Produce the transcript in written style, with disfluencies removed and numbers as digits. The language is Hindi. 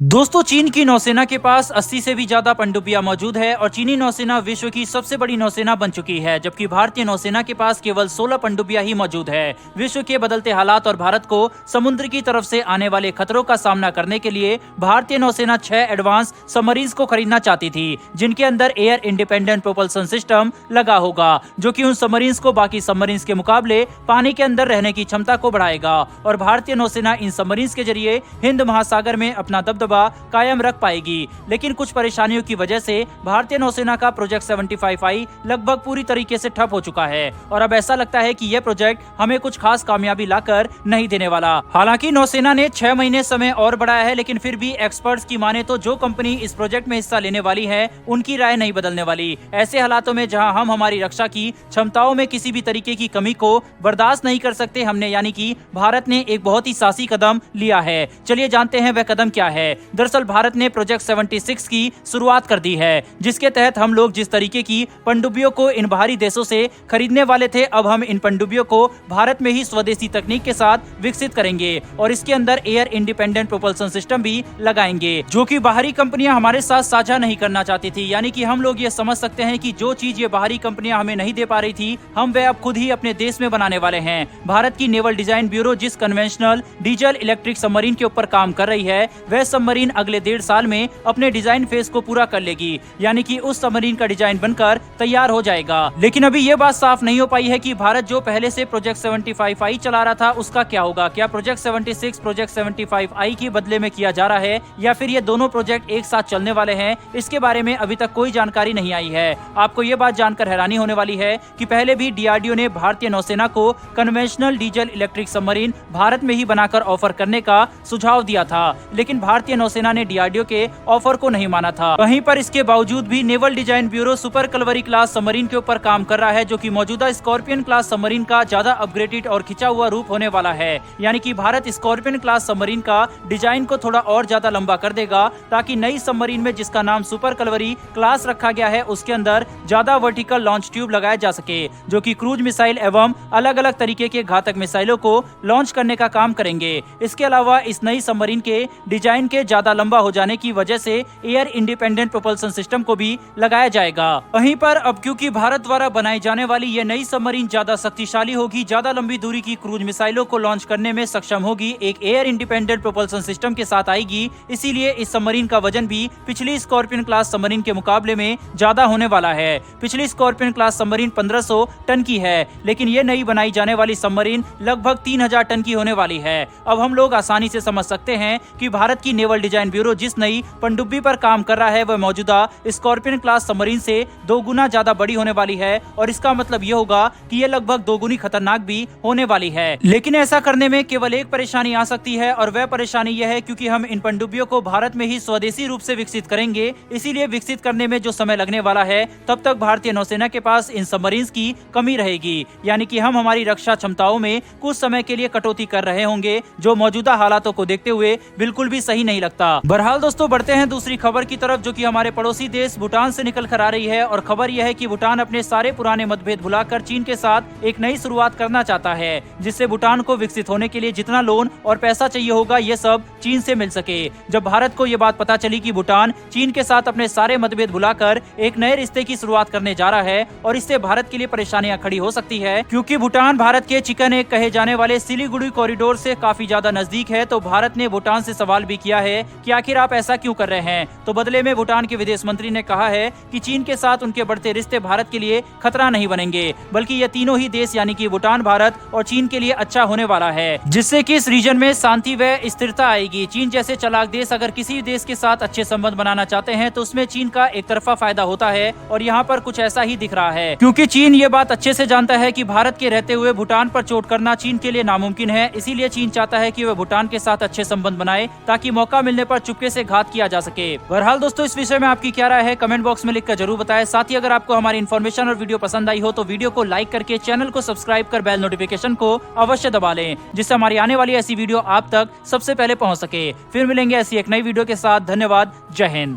दोस्तों, चीन की नौसेना के पास 80 से भी ज्यादा पनडुब्बियां मौजूद है और चीनी नौसेना विश्व की सबसे बड़ी नौसेना बन चुकी है, जबकि भारतीय नौसेना के पास केवल 16 पनडुब्बियां ही मौजूद है। विश्व के बदलते हालात और भारत को समुद्र की तरफ से आने वाले खतरों का सामना करने के लिए भारतीय नौसेना 6 एडवांस सबमरीन्स को खरीदना चाहती थी, जिनके अंदर एयर इंडिपेंडेंट प्रोपल्सन सिस्टम लगा होगा, जो कि उन सबमरीन्स को बाकी सबमरीन्स के मुकाबले पानी के अंदर रहने की क्षमता को बढ़ाएगा और भारतीय नौसेना इन सबमरीन्स के जरिए हिंद महासागर में अपना दबदबा कायम रख पाएगी। लेकिन कुछ परेशानियों की वजह से भारतीय नौसेना का प्रोजेक्ट 75I लगभग पूरी तरीके से ठप हो चुका है और अब ऐसा लगता है कि यह प्रोजेक्ट हमें कुछ खास कामयाबी लाकर नहीं देने वाला। हालांकि नौसेना ने 6 महीने समय और बढ़ाया है, लेकिन फिर भी एक्सपर्ट्स की माने तो जो कंपनी इस प्रोजेक्ट में हिस्सा लेने वाली है उनकी राय नहीं बदलने वाली। ऐसे हालातों में जहां हम हमारी रक्षा की क्षमताओं में किसी भी तरीके की कमी को बर्दाश्त नहीं कर सकते, हमने यानी कि भारत ने एक बहुत ही साहसी कदम लिया है। चलिए जानते हैं वह कदम क्या है। दरअसल भारत ने प्रोजेक्ट 76 की शुरुआत कर दी है, जिसके तहत हम लोग जिस तरीके की पनडुब्बियों को इन बाहरी देशों से खरीदने वाले थे, अब हम इन पनडुब्बियों को भारत में ही स्वदेशी तकनीक के साथ विकसित करेंगे और इसके अंदर एयर इंडिपेंडेंट प्रोपल्सन सिस्टम भी लगाएंगे, जो कि बाहरी कंपनियां हमारे साथ साझा नहीं करना चाहती थी। यानी कि हम लोग ये समझ सकते हैं कि जो चीज ये बाहरी कंपनियां हमें नहीं दे पा रही थी, हम वह अब खुद ही अपने देश में बनाने वाले हैं। भारत की नेवल डिजाइन ब्यूरो जिस कन्वेंशनल डीजल इलेक्ट्रिक सबमरीन के ऊपर काम कर रही है, वह सबमरीन अगले 1.5 साल में अपने डिजाइन फेज को पूरा कर लेगी, यानी कि उस सबमरीन का डिजाइन बनकर तैयार हो जाएगा। लेकिन अभी ये बात साफ नहीं हो पाई है कि भारत जो पहले से प्रोजेक्ट 75I चला रहा था उसका क्या होगा। क्या प्रोजेक्ट 76 प्रोजेक्ट 75I के बदले में किया जा रहा है या फिर ये दोनों प्रोजेक्ट एक साथ चलने वाले हैं, इसके बारे में अभी तक कोई जानकारी नहीं आई है। आपको ये बात जानकर हैरानी होने वाली है कि पहले भी DRDO ने भारतीय नौसेना को conventional diesel electric submarine Bharat में ही बनाकर ऑफर करने का सुझाव दिया था, लेकिन भारतीय नौसेना ने DRDO के ऑफर को नहीं माना था। वहीं पर इसके बावजूद भी naval design bureau super Kalvari class submarine के ऊपर काम कर रहा है, जो कि मौजूदा स्कॉर्पियन क्लास सबमरीन का ज्यादा अपग्रेडेड और खिंचा हुआ रूप होने वाला है। यानी कि भारत स्कॉर्पियन क्लास सबमरीन का डिजाइन को थोड़ा और ज्यादा लंबा कर देगा, ताकि नई सबमरीन में जिसका नाम सुपर कलवरी क्लास रखा गया है उसके अंदर ज्यादा वर्टिकल लॉन्च ट्यूब लगाया जा सके, जो कि क्रूज मिसाइल एवं अलग अलग तरीके के घातक मिसाइलों को लॉन्च करने का काम करेंगे। इसके अलावा इस नई सबमरीन के डिजाइन के ज्यादा लंबा हो जाने की वजह से एयर इंडिपेंडेंट प्रोपल्सन सिस्टम को भी लगाया जाएगा। वहीं पर अब क्योंकि भारत द्वारा बनाई जाने वाली यह नई सबमरीन ज्यादा शक्तिशाली होगी, ज्यादा लंबी दूरी की क्रूज मिसाइलों को लॉन्च करने में सक्षम होगी, एक एयर इंडिपेंडेंट प्रोपल्सन सिस्टम के साथ आएगी, इसीलिए इस सबमरीन का वजन भी पिछली स्कॉर्पियन क्लास सबमरीन के मुकाबले में ज्यादा होने वाला है। पिछली स्कॉर्पियन क्लास सबमरीन 1500 टन की है, लेकिन ये नई बनाई जाने वाली सबमरीन लगभग 3000 टन की होने वाली है। अब हम लोग आसानी से समझ सकते हैं कि भारत की नेवल डिजाइन ब्यूरो जिस नई पनडुब्बी पर काम कर रहा है वह मौजूदा स्कॉर्पियन क्लास सबमरीन से 2 गुना ज्यादा बड़ी होने वाली है और इसका मतलब यह होगा कि यह लगभग 2 गुनी खतरनाक भी होने वाली है। लेकिन ऐसा करने में केवल एक परेशानी आ सकती है और वह परेशानी यह है क्योंकि हम इन पनडुब्बियों को भारत में ही स्वदेशी रूप से विकसित करेंगे, इसीलिए विकसित करने में जो समय लगने वाला है तब तक भारतीय नौसेना के पास इन सबमरीन्स की कमी रहेगी। यानी कि हम हमारी रक्षा क्षमताओं में कुछ समय के लिए कटौती कर रहे होंगे, जो मौजूदा हालातों को देखते हुए बिल्कुल भी सही नहीं लगता। बहरहाल दोस्तों, बढ़ते हैं दूसरी खबर की तरफ, जो कि हमारे पड़ोसी देश भूटान से निकल कर आ रही है। और खबर यह है कि भूटान अपने सारे पुराने मतभेद भुलाकर चीन के साथ एक नई शुरुआत करना चाहता है, जिससे भूटान को विकसित होने के लिए जितना लोन और पैसा चाहिए होगा ये सब चीन से मिल सके। जब भारत को ये बात पता चली कि भूटान चीन के साथ अपने सारे मतभेद भुलाकर एक नए रिश्ते की शुरुआत करने जा रहा है और इससे भारत के लिए परेशानियां खड़ी हो सकती है, क्योंकि भूटान भारत के चिकन एग कहे जाने वाले सिलीगुड़ी कॉरिडोर से काफी ज्यादा नजदीक है। तो भारत ने भूटान से सवाल भी किया है कि आखिर आप ऐसा क्यों कर रहे हैं। तो बदले में भूटान के विदेश मंत्री ने कहा है कि चीन के साथ उनके बढ़ते रिश्ते भारत के लिए खतरा नहीं बनेंगे, बल्कि ये तीनों ही देश यानी कि भूटान, भारत और चीन के लिए अच्छा होने वाला है, जिससे कि इस रीजन में शांति व स्थिरता आएगी। चीन जैसे चालाक देश अगर किसी देश के साथ अच्छे संबंध बनाना चाहते हैं तो उसमें चीन का एक तरफा फायदा होता है और यहाँ पर कुछ ऐसा ही दिख रहा है, क्योंकि चीन ये बात अच्छे से जानता है कि भारत के रहते हुए भूटान पर चोट करना चीन के लिए नामुमकिन है। इसीलिए चीन चाहता है कि वह भूटान के साथ अच्छे संबंध बनाए, ताकि मौका मिलने पर चुपके से घात किया जा सके। बहरहाल दोस्तों, इस विषय में आपकी क्या राय है कमेंट बॉक्स में लिखकर जरूर बताएं। साथ ही अगर आपको हमारी इन्फॉर्मेशन और वीडियो पसंद आई हो तो वीडियो को लाइक करके चैनल को सब्सक्राइब कर बेल नोटिफिकेशन को अवश्य दबा लें, जिससे हमारी आने वाली ऐसी वीडियो आप तक सबसे पहले पहुंच सके। फिर मिलेंगे ऐसी एक नई वीडियो के साथ। धन्यवाद। जय हिंद।